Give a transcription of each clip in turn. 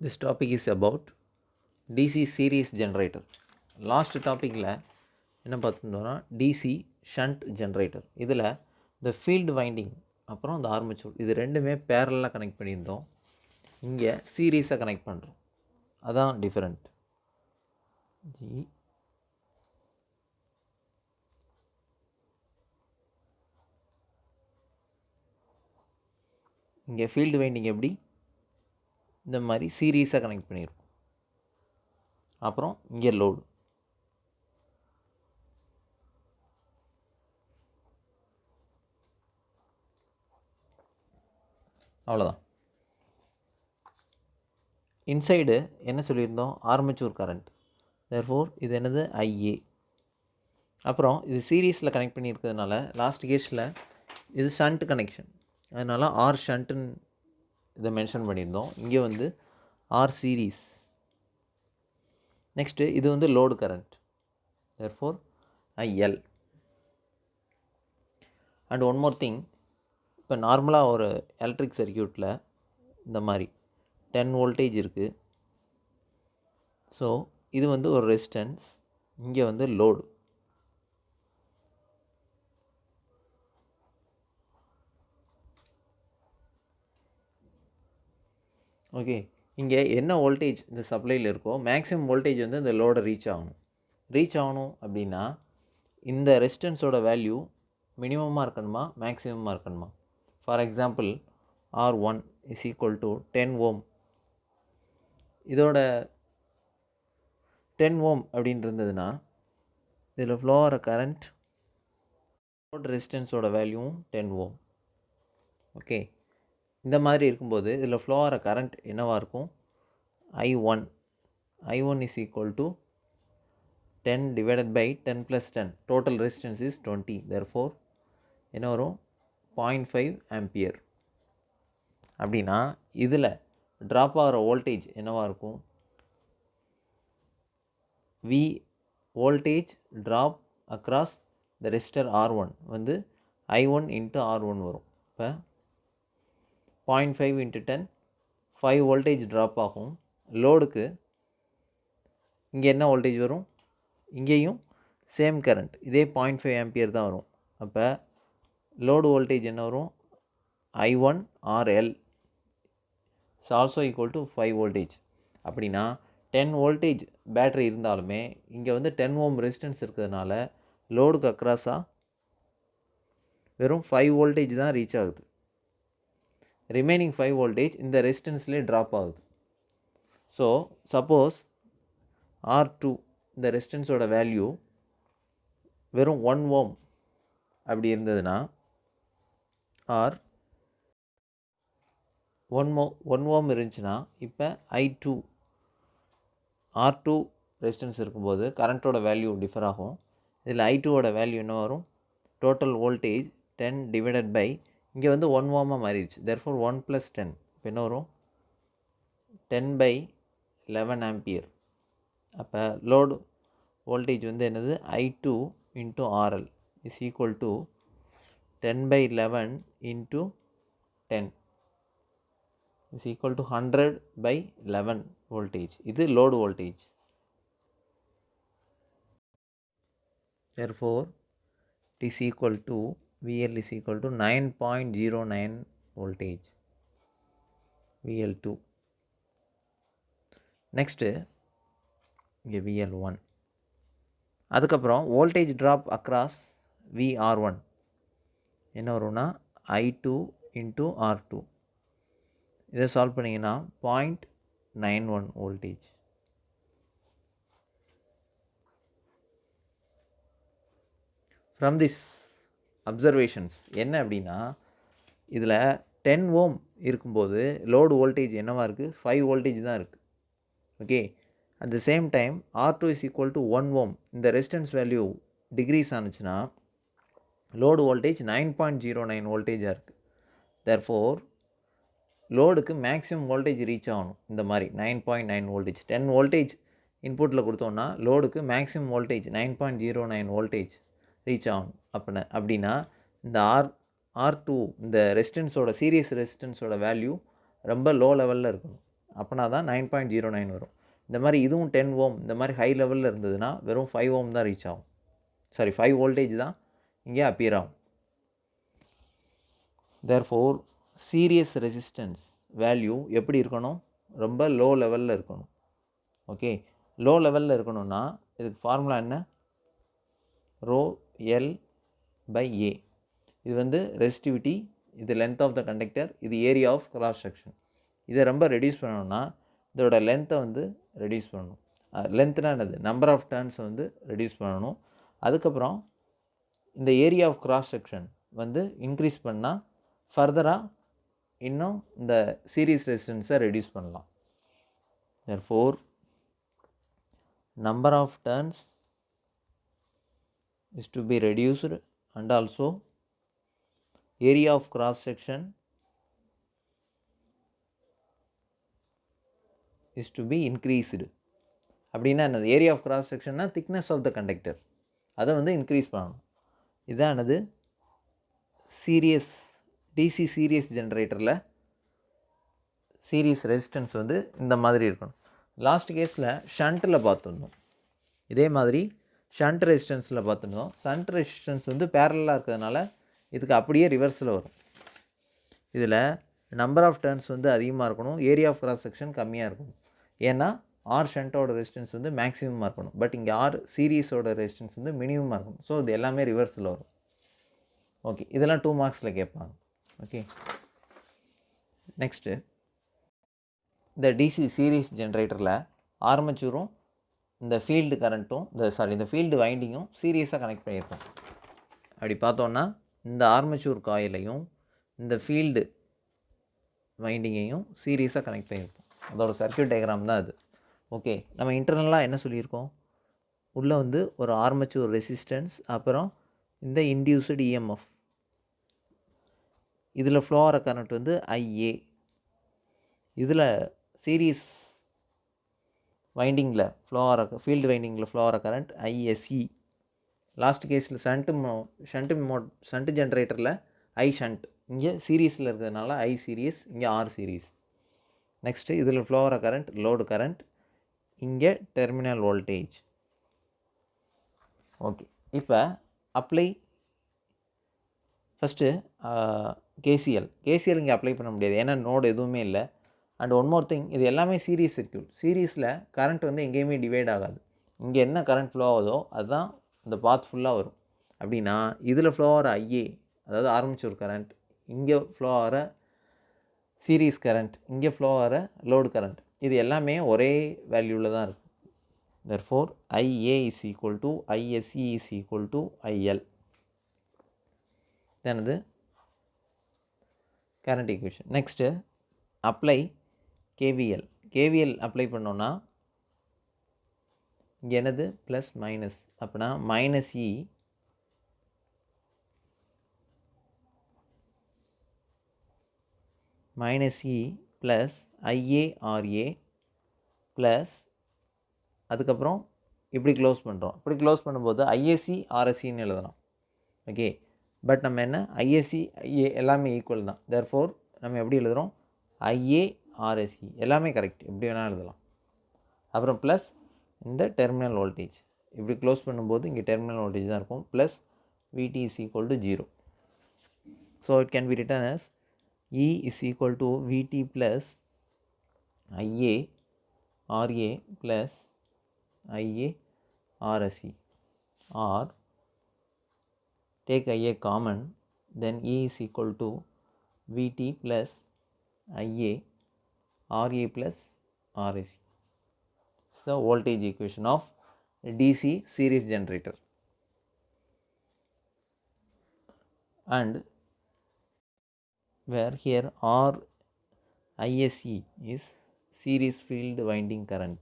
This topic is about DC series generator. Last topicல என்ன பார்த்துருந்தோம்னா DC shunt generator. இதில் இந்த field winding அப்புறம் இந்த ஆர்மேச்சர் இது ரெண்டுமே பேரலாக கனெக்ட் பண்ணியிருந்தோம். இங்கே சீரீஸாக கனெக்ட் பண்ணுறோம். அதான் டிஃப்ரெண்ட். இங்கே ஃபீல்டு வைண்டிங் எப்படி இந்த மாதிரி சீரீஸாக கனெக்ட் பண்ணியிருக்கோம். அப்புறம் இங்கே லோடு. அவ்வளோதான். இன்சைடு என்ன சொல்லியிருந்தோம்? ஆர்மேச்சூர் கரண்ட். தேர்ஃபோர் இது என்னது? IA. அப்புறம் இது சீரீஸில் கனெக்ட் பண்ணியிருக்கிறதுனால லாஸ்ட் கேஸில் இது ஷண்ட் கனெக்ஷன், அதனால் ஆர் ஷண்ட்டுன்னு இதை மென்ஷன் பண்ணியிருந்தோம். இங்கே வந்து ஆர் சீரீஸ். நெக்ஸ்ட்டு இது வந்து load current. Therefore IL. And one more thing, இப்போ நார்மலாக ஒரு எலக்ட்ரிக் சர்க்யூட்டில் இந்த மாதிரி 10 வோல்டேஜ் இருக்குது. ஸோ இது வந்து ஒரு ரெசிஸ்டன்ஸ், இங்கே வந்து லோடு. ஓகே, இங்கே என்ன வோல்டேஜ் இந்த சப்ளையில் இருக்கோ மேக்ஸிமம் வோல்டேஜ் வந்து இந்த லோடை ரீச் ஆகணும் அப்படின்னா இந்த ரெசிஸ்டன்ஸோட வேல்யூ மினிமமாக இருக்கணுமா மேக்ஸிமமாக இருக்கணுமா? For example R1 is equal to 10 ஓம். இதோட 10 ஓம் அப்படின்னு இருந்ததுன்னா இதில் ஃப்ளோ ஆகிற கரண்ட் லோட் ரெசிஸ்டன்ஸோட வேல்யூவும் 10 ஓம். ஓகே, இந்த மாதிரி இருக்கும்போது இதில் ஃப்ளோ ஆகிற கரண்ட் என்னவாக இருக்கும்? I1 is equal to 10 divided by 10 + 10. Total resistance is 20. Therefore என்ன வரும்? 0.5 ஆம்பியர். அப்படின்னா இதில் ட்ராப் ஆகிற வோல்டேஜ் என்னவாக இருக்கும்? V voltage drop across the resistor R1 வந்து I1 இன்ட்டு R1 வரும். இப்போ 0.5 இன்ட்டு 10 5 வோல்டேஜ் ட்ராப் ஆகும். லோடுக்கு இங்கே என்ன வோல்டேஜ் வரும்? இங்கேயும் சேம் கரண்ட், இதே 0.5 ஆம்பியர் தான் வரும். அப்போ லோடு வோல்டேஜ் என்ன வரும்? I1 RL is also equal to 5 voltage. அப்படின்னா 10 வோல்டேஜ் பேட்டரி இருந்தாலுமே இங்கே வந்து 10 ஓம் ரெசிஸ்டன்ஸ் இருக்கிறதுனால லோடுக்கு அக்ராஸாக வெறும் 5 வோல்டேஜ் தான் ரீச் ஆகுது. ரிமைனிங் 5 வோல்டேஜ் இந்த ரெசிஸ்டன்ஸ்லேயே ட்ராப் ஆகுது. ஸோ சப்போஸ் R2 இந்த ரெசிஸ்டன்ஸோட வேல்யூ வெறும் 1 ஓம் அப்படி இருந்ததுன்னா ஆர் 1 ஓம் இருந்துச்சுன்னா இப்போ I2 R2 ரெசிஸ்டன்ஸ் இருக்கும்போது கரண்ட்டோட வேல்யூ டிஃபர் ஆகும். இதில் I2ஓட வேல்யூ என்ன வரும்? டோட்டல் வோல்டேஜ் 10 டிவைடட் பை இங்கே வந்து 1 ஓமாக மாறிடுச்சு. தேர்ஃபோர் 1 + 10 இப்போ என்ன வரும்? 10/11 ஆம்பியர். அப்போ லோடு வோல்டேஜ் வந்து என்னது? I2 into RL is equal to 10/11 into 10 is equal to 100/11 voltage. இது load voltage. Therefore it is equal to VL is equal to 9.09 voltage VL2. Next இங்கே VL1. அதுக்கப்புறம் வோல்டேஜ் ட்ராப் அக்ராஸ் VR1 என்ன வரும்னா I2 into R2. இதை solve பண்ணிங்கன்னா 0.91 voltage. From this observations என்ன அப்படின்னா இதில் 10 ஓம் இருக்கும்போது லோடு வோல்டேஜ் என்னவாக இருக்குது? 5 வோல்டேஜ் தான் இருக்குது. Okay, at the same time R2 is equal to 1 ohm. இந்த ரெசிஸ்டன்ஸ் வேல்யூ டிக்ரீஸ் ஆனிச்சுன்னா லோடு வோல்டேஜ் 9.09 வோல்டேஜாக இருக்குது. தேர்ஃபோர் லோடுக்கு மேக்ஸிமம் வோல்டேஜ் ரீச் ஆகணும். இந்த மாதிரி 9.9 வோல்டேஜ் 10 வோல்டேஜ் இன்புட்டில் கொடுத்தோன்னா லோடுக்கு மேக்ஸிமம் வோல்டேஜ் 9.09 வோல்டேஜ் ரீச் ஆகணும். அப்படின்னா இந்த R2 இந்த ரெசிஸ்டன்ஸோட சீரியஸ் ரெசிஸ்டன்ஸோட வேல்யூ ரொம்ப லோ லெவலில் இருக்கணும். அப்போனா தான் 9.09 வரும். இந்த மாதிரி இதுவும் 10 ஓம் இந்த மாதிரி ஹை லெவலில் இருந்ததுன்னா வெறும் 5 ஓம் தான் ரீச் ஆகும். சாரி 5 வோல்டேஜ் தான் இங்கே அப்பியர் ஆகும். தேர்ஃபோர் சீரியஸ் ரெசிஸ்டன்ஸ் வேல்யூ எப்படி இருக்கணும்? ரொம்ப லோ லெவலில் இருக்கணும். ஓகே, லோ லெவலில் இருக்கணும்னா இதுக்கு ஃபார்முலா என்ன? ரோ எல் பை ஏ. இது வந்து ரெசிஸ்டிவிட்டி, இது லென்த் ஆஃப் த கண்டக்டர், இது ஏரியா ஆஃப் கிராஸ் செக்ஷன். இதை ரொம்ப ரெடியூஸ் பண்ணணும்னா இதோட லென்த்தை வந்து ரெடியூஸ் பண்ணணும். லென்த்னா என்னது? நம்பர் ஆஃப் டர்ன்ஸை வந்து ரெடியூஸ் பண்ணணும். அதுக்கப்புறம் இந்த ஏரியா ஆஃப் கிராஸ் செக்ஷன் வந்து இன்க்ரீஸ் பண்ணால் ஃபர்தராக இன்னும் இந்த சீரிஸ் ரெசிஸ்டன்ஸை ரெடியூஸ் பண்ணலாம். therefore number of turns is to be reduced and also area of cross section is to be increased. அப்படின்னா என்னது? ஏரியா ஆஃப் கிராஸ் செக்ஷன்னா திக்னஸ் ஆஃப் த கண்டக்டர், அதை வந்து இன்க்ரீஸ் பண்ணணும். இதானது சீரியஸ் டிசி சீரியஸ் ஜென்ரேட்டரில் series resistance வந்து இந்த மாதிரி இருக்கணும். லாஸ்ட் கேஸில் ஷண்ட்டில் பார்த்துருந்தோம். இதே மாதிரி ஷண்ட் ரெசிஸ்டன்ஸில் பார்த்துருந்தோம். ஷண்ட் ரெசிஸ்டன்ஸ் வந்து பேரலாக இருக்கிறதுனால இதுக்கு அப்படியே ரிவர்ஸில் வரும். இதில் நம்பர் ஆஃப் டர்ன்ஸ் வந்து அதிகமாக இருக்கணும், ஏரியா ஆஃப் கிராஸ் செக்ஷன் கம்மியாக இருக்கணும். ஏன்னா ஆர் ஷண்ட்டோட ரெசிஸ்டன்ஸ் வந்து மேக்ஸிமமாக இருக்கணும், பட் இங்கே ஆர் சீரீஸோட ரெசிஸ்டன்ஸ் வந்து மினிமமாக இருக்கணும். ஸோ இது எல்லாமே ரிவர்ஸில் வரும். ஓகே, இதெல்லாம் 2 மார்க்ஸில் கேட்பாங்க. ஓகே, நெக்ஸ்ட்டு இந்த டிசி சீரீஸ் ஜென்ரேட்டரில் ஆர்மச்சூரும் இந்த ஃபீல்டு கரண்ட்டும் இந்த ஃபீல்டு வைண்டிங்கும் சீரியஸாக கனெக்ட் பண்ணியிருக்கோம். அப்படி பார்த்தோன்னா இந்த ஆர்மச்சூர் காயிலையும் இந்த ஃபீல்டு வைண்டிங்கையும் சீரியஸாக கனெக்ட் பண்ணியிருக்கோம். அதோட சர்க்யூட் டயக்ராம் தான் அது. ஓகே, நம்ம இன்டர்னலாக என்ன சொல்லியிருக்கோம்? உள்ளே வந்து ஒரு ஆர்மச்சூர் ரெசிஸ்டன்ஸ், அப்புறம் இந்த இன்டியூஸ்டு இஎம்எஃப், இதில் ஃப்ளோ ஆகிற கரண்ட் வந்து ஐஏ, இதில் சீரீஸ் வைண்டிங்கில் ஃப்ளோ ஆகிற ஃபீல்டு வைண்டிங்கில் ஃப்ளோ ஆகிற கரண்ட் ஐஎஸ்இ. லாஸ்ட் கேஸில் ஷண்ட் ஜென்ரேட்டரில் ஐ ஷண்ட், இங்கே சீரீஸில் இருக்கிறதுனால ஐ சீரீஸ், இங்கே ஆர் சீரீஸ். நெக்ஸ்ட்டு இதில் ஃப்ளோ ஆகிற கரண்ட் லோடு கரண்ட், இங்கே டெர்மினல் வோல்டேஜ். ஓகே, இப்போ அப்ளை ஃபஸ்ட்டு கேசிஎல் இங்கே அப்ளை பண்ண முடியாது, ஏன்னா நோடு எதுவுமே இல்லை. அண்ட் ஒன் மோர் திங், இது எல்லாமே சீரீஸ் சர்க்யூட். சீரீஸில் கரண்ட் வந்து எங்கேயுமே டிவைட் ஆகாது. இங்கே என்ன கரண்ட் ஃப்ளோ ஆகுதோ அதுதான் இந்த பாத் ஃபுல்லாக வரும். அப்படின்னா இதில் ஃப்ளோ ஆகிற ஐஏ, அதாவது ஆர்மேச்சர் கரண்ட், இங்கே ஃப்ளோ ஆகிற சீரீஸ் கரண்ட், இங்கே ஃப்ளோ ஆகிற லோடு கரண்ட், இது எல்லாமே ஒரே வேல்யூவில் தான் இருக்குது. therefore IA is equal to ISE is equal to IL. then current equation. next apply KVL apply பண்ணோன்னா இங்கே என்னது? Plus minus. அப்படின்னா மைனஸ் இ ப்ளஸ் ஐஏஆர்ஏ ப்ளஸ், அதுக்கப்புறம் இப்படி க்ளோஸ் பண்ணுறோம். இப்படி க்ளோஸ் பண்ணும்போது ஐஎஸ்சி ஆர்எஸ்சின்னு எழுதலாம். ஓகே, பட் நம்ம என்ன ஐஎஸ்சி ஐஏ எல்லாமே ஈக்குவல் தான். தேர்ஃபோர் நம்ம எப்படி எழுதுகிறோம்? ஐஏ ஆர்எஸ்சி எல்லாமே கரெக்ட், எப்படி வேணால் எழுதலாம். அப்புறம் ப்ளஸ் இந்த டெர்மினல் வோல்டேஜ், இப்படி க்ளோஸ் பண்ணும்போது இங்கே டெர்மினல் வோல்டேஜ் தான் இருக்கும், ப்ளஸ் விடி is equal to 0. So it can be written as E is equal to VT plus IA RA plus IA RSE, or take IA common, then E is equal to VT plus IA RA plus RSE. So voltage equation of DC series generator. And where here RISE is series field winding current.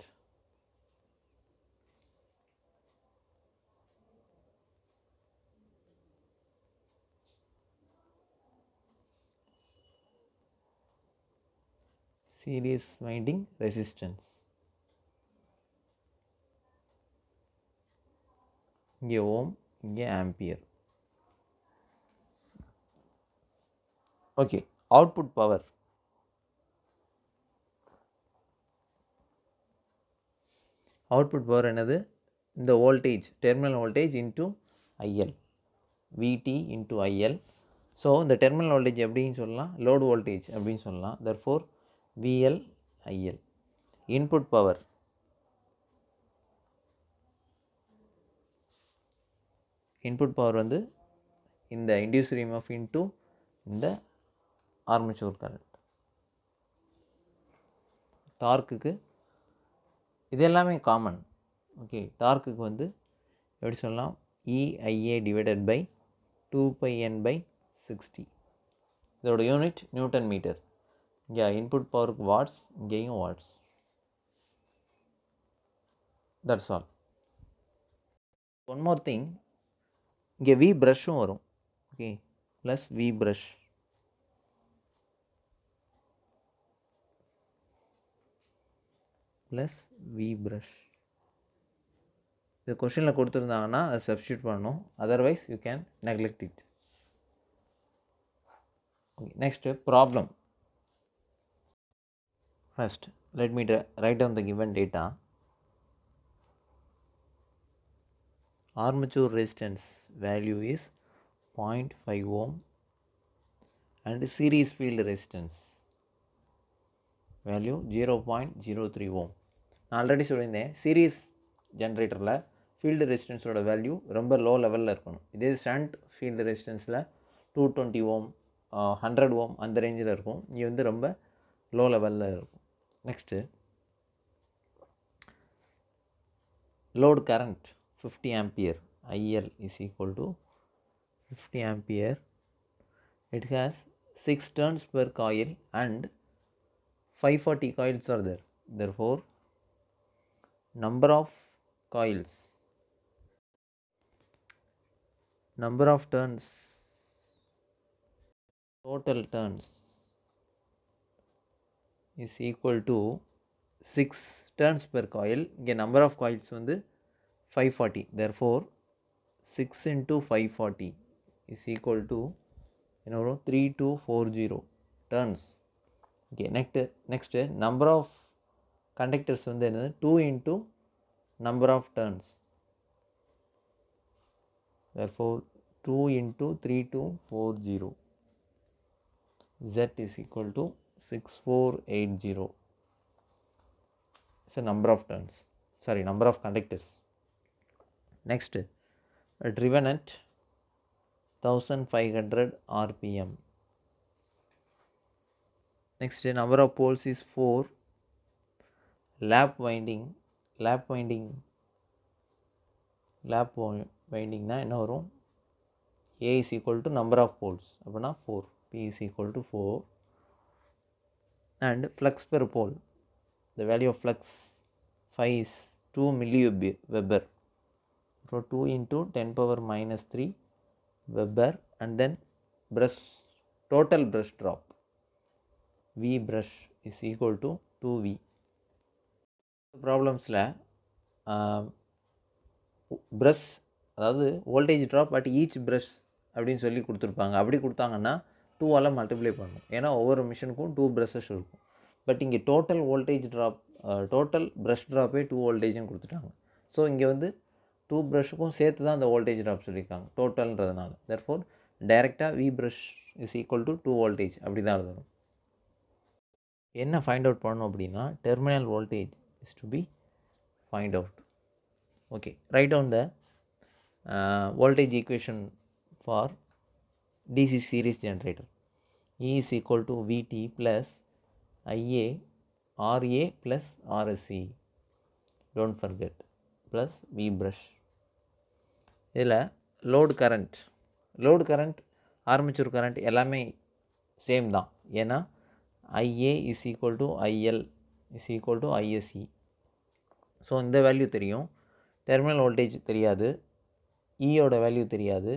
Series winding resistance. இங்கே ohm, இங்கே ampere. Okay, output power output power என்னது, இந்த voltage terminal voltage into IL, VT into IL. So இந்த terminal voltage எப்படின்னு சொல்லலாம், load voltage அப்படின்னு சொல்லலாம். therefore VL IL. Input power வந்து இந்த இன்டியூஸ்டு இஎம்எஃப் இன்ட்டு இந்த ஆர்மேச்சர் கரண்ட். டார்க்குக்கு இது எல்லாமே காமன். ஓகே, டார்க்குக்கு வந்து எப்படி சொல்லலாம், இஐஏ டிவைடட் பை 2πn/60. இதோட யூனிட் நியூட்டன் மீட்டர். இங்கே இன்புட் பவருக்கு வாட்ஸ், இங்கேயும் watts. That's all. One more thing, இங்கே வி ப்ரஷ்ஷும் வரும். Okay, plus V brush plus V brush. இது கொஷினில் கொடுத்துருந்தாங்கன்னா அதை சப்ஸ்டியூட் பண்ணணும், otherwise you can neglect it. Okay, next problem. First, let me write down the given data. Armature resistance value is 0.5 ohm and series field resistance value 0.03 ohm. நான் already சொல்லியிருந்தேன், series ஜென்ரேட்டரில் field ரெசிஸ்டன்ஸோட value ரொம்ப low லெவலில் இருக்கணும். இதே shunt field ரெசிஸ்டன்ஸில் 220 ஓம் 100 ஓம் அந்த ரேஞ்சில் இருக்கும். இது வந்து ரொம்ப லோ லெவலில் இருக்கும். Next load current 50 ampere IL is equal to 50 ampere. It has 6 turns per coil and 540 coils are there. Therefore, number of coils, number of turns, total turns is equal to 6 turns per coil. இங்கே number of coils வந்து 540. Therefore 6 into 540 is equal to 3240 turns. Okay, next number of conductors வந்து என்னது, 2 into number of turns. Therefore 2 into 3240, Z is equal to 6480. So number of turns, sorry, number of conductors. Next, driven at 1500 rpm. Next, number of poles is 4. Lap winding na என்ன வரும், A is equal to number of poles, அப்படின்னா 4, P is equal to 4. And flux per pole, the value of flux phi is 2 milliweber. So 2 into 10 power minus 3 Weber. And then brush, total brush drop, V brush is equal to 2V. ப்ராப்ளம்ஸில் brush, அதாவது voltage drop at each brush அப்படின்னு சொல்லி கொடுத்துருப்பாங்க. அப்படி கொடுத்தாங்கன்னா 2ஆல் multiply பண்ணணும், ஏன்னா ஒவ்வொரு மிஷினுக்கும் 2 ப்ரஷஸ் இருக்கும். பட் இங்கே total voltage drop, total brush ட்ராப்பே 2 வோல்டேஜ்னு கொடுத்துட்டாங்க. ஸோ இங்கே வந்து 2 ப்ரஷ்ஷுக்கும் சேர்த்து தான் அந்த வோல்டேஜ் ட்ராப் சொல்லியிருக்காங்க டோட்டல்ன்றதுனால. therefore டைரெக்டாக V brush is equal to 2 voltage அப்படி தான் எழுதணும். என்ன ஃபைண்ட் அவுட் பண்ணணும் அப்படின்னா, terminal voltage is to be find out. Okay, write down the voltage equation for DC series generator. E is equal to Vt plus Ia Ra plus Rse, don't forget, plus V brush. இதில் load current armature current எல்லாமே same தான், ஏன்னா IA is equal to IL is equal to ISE. So இந்த value தெரியும், terminal voltage தெரியாது, ஈயோட value தெரியாது,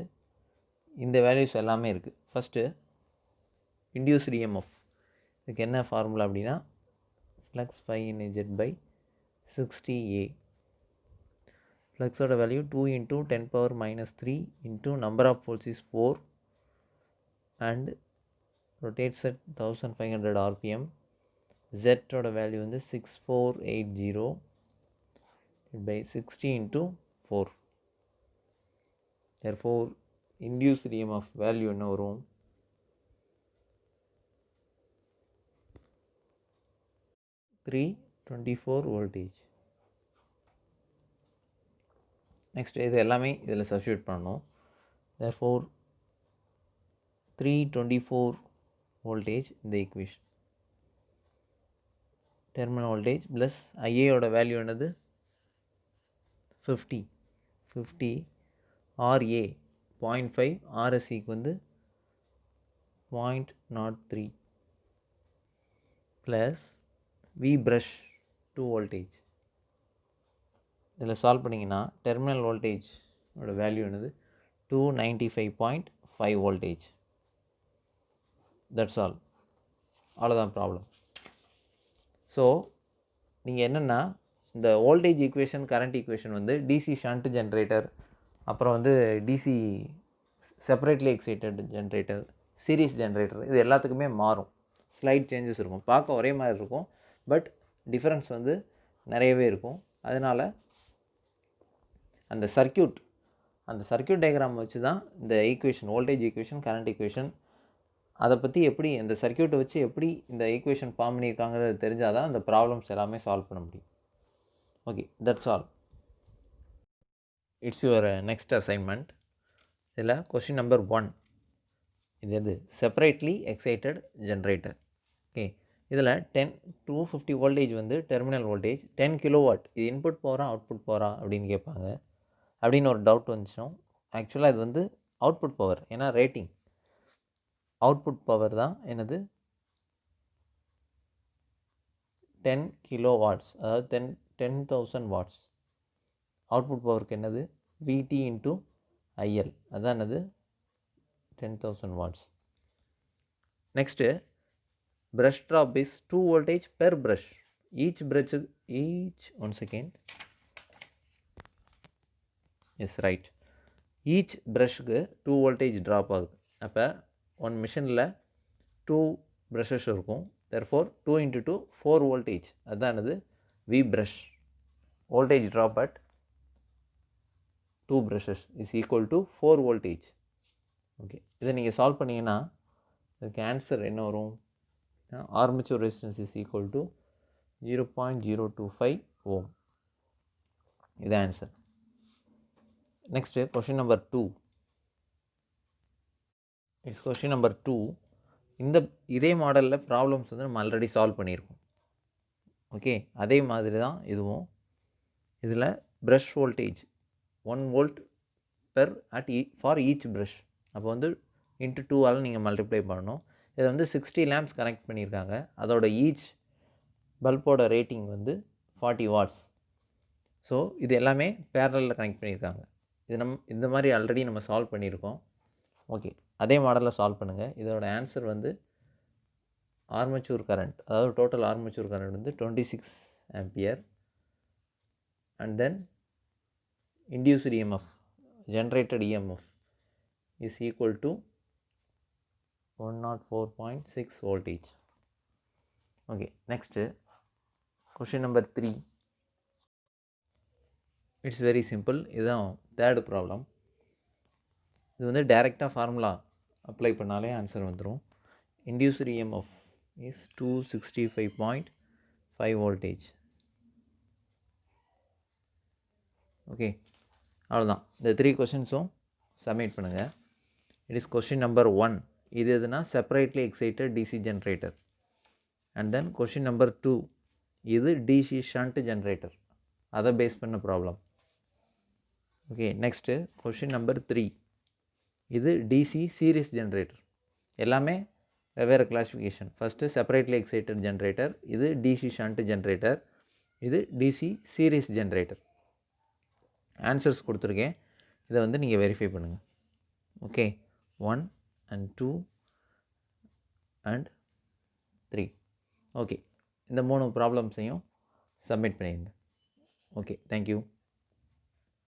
இந்த values எல்லாமே இருக்குது. ஃபஸ்ட்டு இன்டியூஸ்டு இஎம்எஃப், இதுக்கு என்ன ஃபார்முலா அப்படின்னா, flux phi in Z by 60A. ஃப்ளக்ஸோட value 2 into 10 power minus 3 into number of poles is 4 and rotates at 1500 rpm. Z ஓட வேல்யூ வந்து 6480 by 60 into 4. Therefore induced EMF value என்ன வரும்? 324 voltage. Next இது எல்லாமே இதில் சப்ஸ்டியூட் பண்ணணும். Therefore 324 voltage இந்த equation. Terminal voltage plus IA ஓட வேல்யூ என்னது? 50 RA 0.5, RSC க்கு வந்து 0.03 plus V brush 2 voltage. இதில் சால்வ் பண்ணிங்கன்னா டெர்மினல் வோல்டேஜ் ஓட வேல்யூ என்னது? 295.5 voltage. That's all. அவ்வளோதான் ப்ராப்ளம். ஸோ நீங்கள் என்னென்னா இந்த வோல்டேஜ் ஈக்குவேஷன் கரண்ட் ஈக்குவேஷன் வந்து டிசி ஷண்ட் ஜென்ரேட்டர், அப்புறம் வந்து DC separately excited generator, series generator, இது எல்லாத்துக்குமே மாறும். ஸ்லைட் சேஞ்சஸ் இருக்கும். பார்க்க ஒரே மாதிரி இருக்கும், பட் டிஃப்ரென்ஸ் வந்து நிறையவே இருக்கும். அதனால் அந்த சர்க்யூட் டயக்ராம் வச்சு தான் இந்த equation, voltage equation, current equation, அதை பற்றி எப்படி இந்த சர்க்யூட்டை வச்சு எப்படி இந்த ஈக்குவேஷன் ஃபார்ம் பண்ணியிருக்காங்கிறது தெரிஞ்சால் தான் அந்த ப்ராப்ளம்ஸ் எல்லாமே சால்வ் பண்ண முடியும். Okay, that's all. It's your next assignment. இதில் கொஸ்டின் நம்பர் 1, இது எது? Separately excited generator. ஓகே, இதில் 250 வோல்டேஜ் வந்து டெர்மினல் வோல்டேஜ், 10 கிலோவாட். இது இன்புட் பவரா அவுட்புட் பவரா அப்படின்னு கேட்பாங்க. அப்படின்னு ஒரு டவுட் வந்துச்சோம். ஆக்சுவலாக இது வந்து அவுட்புட் பவர், ஏன்னா ரேட்டிங் அவுட்புட் பவர் தான் என்னது? 10 கிலோ வாட்ஸ், அதாவது 10,000 வாட்ஸ். அவுட்புட் பவருக்கு என்னது? VT இன்ட்டு IL, அதுதான் என்னது? 10,000 watts. Next brush drop is 2 voltage per brush. One second, yes right, each ப்ரஷ்க்கு 2 voltage ட்ராப் ஆகுது. அப்போ ஒன் மிஷினில் 2 ப்ரஷஸ் இருக்கும். therefore 2 into 2 4 voltage, அதுதான் என்னது? V brush. voltage drop at 2 brushes is equal to 4 voltage. Okay, இதை நீங்கள் solve பண்ணிங்கன்னா இதுக்கு ஆன்சர் என்ன வரும்? Armature resistance is equal to 0.025 ohm. இது answer. Next question number 2. It's question number 2. இதே மாடலில் ப்ராப்ளம்ஸ் வந்து நம்ம ஆல்ரெடி சால்வ் பண்ணியிருக்கோம். ஓகே, அதே மாதிரி தான் இதுவும். இதில் brush voltage 1 volt per for each brush. அப்போ வந்து இன்ட்டு 2ஆல் நீங்கள் மல்டிப்ளை பண்ணணும். இதில் வந்து 60 லேம்ப்ஸ் கனெக்ட் பண்ணியிருக்காங்க. அதோட ஈச் பல்போட ரேட்டிங் வந்து 40 வாட்ஸ். ஸோ இது எல்லாமே பேரலில் கனெக்ட் பண்ணியிருக்காங்க. இது இந்த மாதிரி ஆல்ரெடி நம்ம சால்வ் பண்ணியிருக்கோம். ஓகே, அதே மாடலில் சால்வ் பண்ணுங்கள். இதோட ஆன்சர் வந்து ஆர்மேச்சர் கரண்ட், அதாவது டோட்டல் ஆர்மேச்சர் கரண்ட் வந்து 26 ampere. And then induced EMF, generated EMF is equal to 104.6 voltage. Okay, next question number 3. It's very simple. இதுதான் தேர்ட் ப்ராப்ளம். இது வந்து டைரெக்டாக ஃபார்முலா அப்ளை பண்ணாலே ஆன்சர் வந்துடும். induced EMF is 265.5 voltage. Okay, அவ்வளோதான். இந்த 3 கொஷின்ஸும் சப்மிட் பண்ணுங்கள். It is question number 1. இது எதுனா separately excited DC generator. And then question number 2, இது டிசி ஷண்ட் ஜென்ரேட்டர், அதை பேஸ் பண்ண problem. Okay, next question number 3, இது டிசி சீரிஸ் ஜென்ரேட்டர். எல்லாமே வெவ்வேறு classification. First separately excited generator, இது டிசி ஷண்ட் ஜென்ரேட்டர், இது டிசி சீரிஸ் ஜென்ரேட்டர். ஆன்சர்ஸ் கொடுத்துருக்கேன். இதை வந்து நீங்கள் வெரிஃபை பண்ணுங்கள். Okay, 1 and 2 and 3. ஓகே, இந்த 3 ப்ராப்ளம்ஸையும் சப்மிட் பண்ணிடுங்க. Okay, thank you.